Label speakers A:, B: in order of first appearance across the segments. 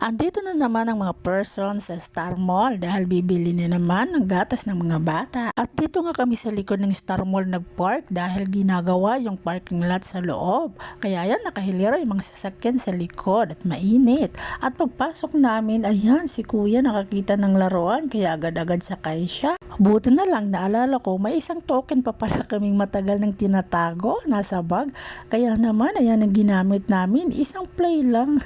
A: Andito na naman ang mga person sa Star Mall dahil bibili na naman ng gatas ng mga bata. At dito nga kami sa likod ng Star Mall nagpark dahil ginagawa yung parking lot sa loob. Kaya yan, nakahilera yung mga sasakyan sa likod at mainit. At pagpasok namin, ayan, si kuya nakakita ng laruan kaya agad-agad sakay siya. Buti na lang naalala ko, may isang token pa pala kaming matagal ng tinatago, nasa bag. Kaya naman, ayan ang ginamit namin, isang play lang.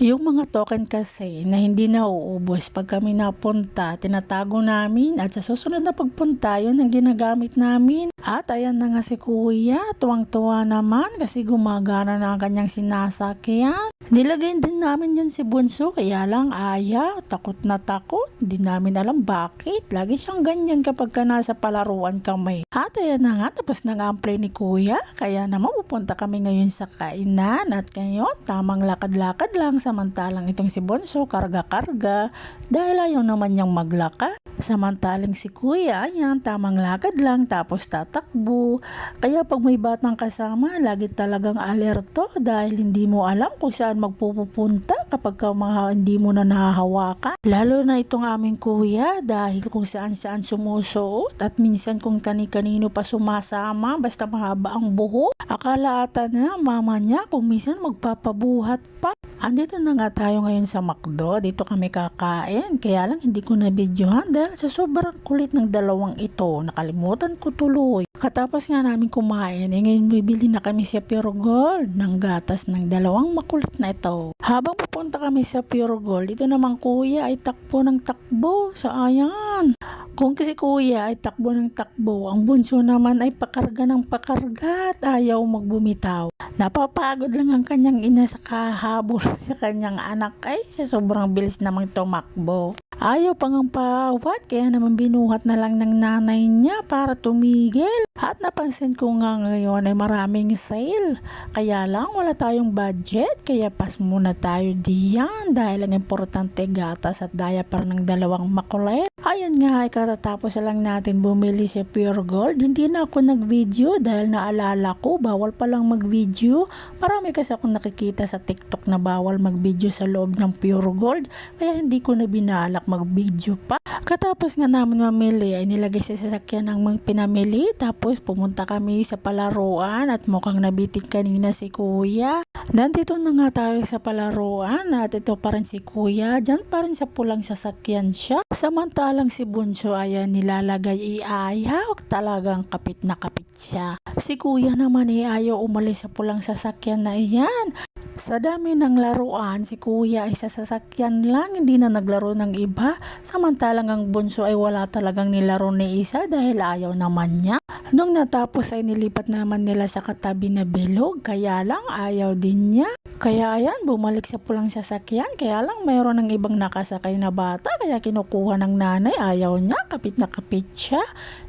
A: Yung mga token kasi na hindi na uubos pag kami napunta, tinatago namin at sa susunod na pagpunta, yun ang ginagamit namin. At ayan na nga si kuya, tuwang-tuwa naman kasi gumagana na ang kanyang sinasakyan. Nilagay din namin yan si Bunso, kaya lang ayaw, takot na takot. Hindi namin alam bakit. Lagi siyang ganyan kapag ka nasa palaruan kami. At ayan na nga, tapos na nga ang play ni kuya. Kaya naman pupunta kami ngayon sa kainan. At ngayon, tamang lakad-lakad lang. Samantalang itong si Bunso, karga-karga. Dahil ayaw naman niyang maglakad. Samantalang si kuya, ayan, tamang lakad lang tapos tatakbo. Kaya pag may batang kasama, lagi talagang alerto dahil hindi mo alam kung saan magpupunta kapag hindi mo na nahahawakan. Lalo na itong aming kuya dahil kung saan-saan sumusuot at minsan kung kani-kanino pa sumasama basta mahaba ang buhok. Akala ata na mama niya kung minsan magpapabuhat pa. Andito na nga tayo ngayon sa McDo. Dito kami kakain. Kaya lang hindi ko na videohan dahil sa sobrang kulit ng dalawang ito. Nakalimutan ko tuloy. Katapos nga namin kumain, ngayon bibili na kami sa Pure Gold ng gatas ng dalawang makulit na ito. Habang pupunta kami sa Pure Gold, ito naman kuya ay takbo ng takbo. So ayan. Kung kasi kuya ay takbo ng takbo, ang bunso naman ay pakarga ng pakarga at ayaw magbumitaw. Napapagod lang ang kanyang ina sa kahabol sa kanyang anak ay sa sobrang bilis namang tumakbo. Ayaw pang ang pawat kaya naman binuhat na lang ng nanay niya para tumigil. At napansin ko nga ngayon ay maraming sale. Kaya lang wala tayong budget kaya pas muna tayo diyan dahil ang importante gatas at diaper ng dalawang makulit. Ayan nga ay katatapos lang natin bumili sa Pure Gold. Hindi na ako nag-video dahil naalala ko bawal palang mag-video. Marami kasi akong nakikita sa TikTok na bawal mag-video sa loob ng Pure Gold. Kaya hindi ko na binalak mag-video pa. Katapos nga namin mamili ay nilagay sa sasakyan ng mga pinamili. Tapos pumunta kami sa palaruan at mukhang nabitin kanina si kuya. Nandito na nga tayo sa palaruan at ito pa rin si kuya. Diyan pa rin sa pulang sasakyan siya. Samantalang si Bunso ayan nilalagay iayaw. Talagang kapit na kapit siya. Si kuya naman ayaw umalis sa pulang sasakyan na iyan. Sa dami ng laruan, si kuya ay sa sasakyan lang, hindi na naglaro ng iba. Samantalang ang bunso ay wala talagang nilaro ni isa dahil ayaw naman niya. Nung natapos ay nilipat naman nila sa katabi na bilog, kaya lang ayaw din niya. Kaya ayan, bumalik sa pulang sasakyan, kaya lang mayroon ng ibang nakasakay na bata, kaya kinukuha ng nanay, ayaw niya, kapit na kapit siya.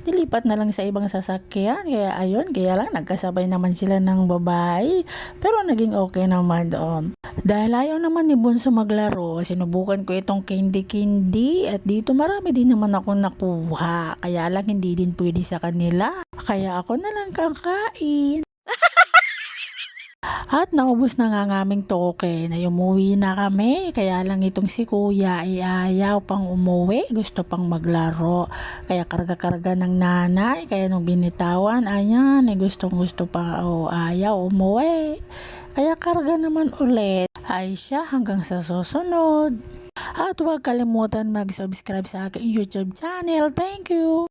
A: Nilipat na lang sa ibang sasakyan, kaya ayun, kaya lang nagkasabay naman sila ng babae. Pero naging okay naman doon. Dahil ayaw naman ni Bunso maglaro, sinubukan ko itong candy at dito marami din naman ako nakuha. Kaya lang hindi din pwede sa kanila. Kaya ako na lang kakain. At naubos na nga ng aming token ay umuwi na kami. Kaya lang itong si kuya ay ayaw pang umuwi. Gusto pang maglaro. Kaya karga-karga ng nanay. Kaya nung binitawan, ayan, gustong gusto pa ayaw umuwi. Kaya karga naman ulit. Ay siya hanggang sa susunod. At huwag kalimutan mag-subscribe sa aking YouTube channel. Thank you!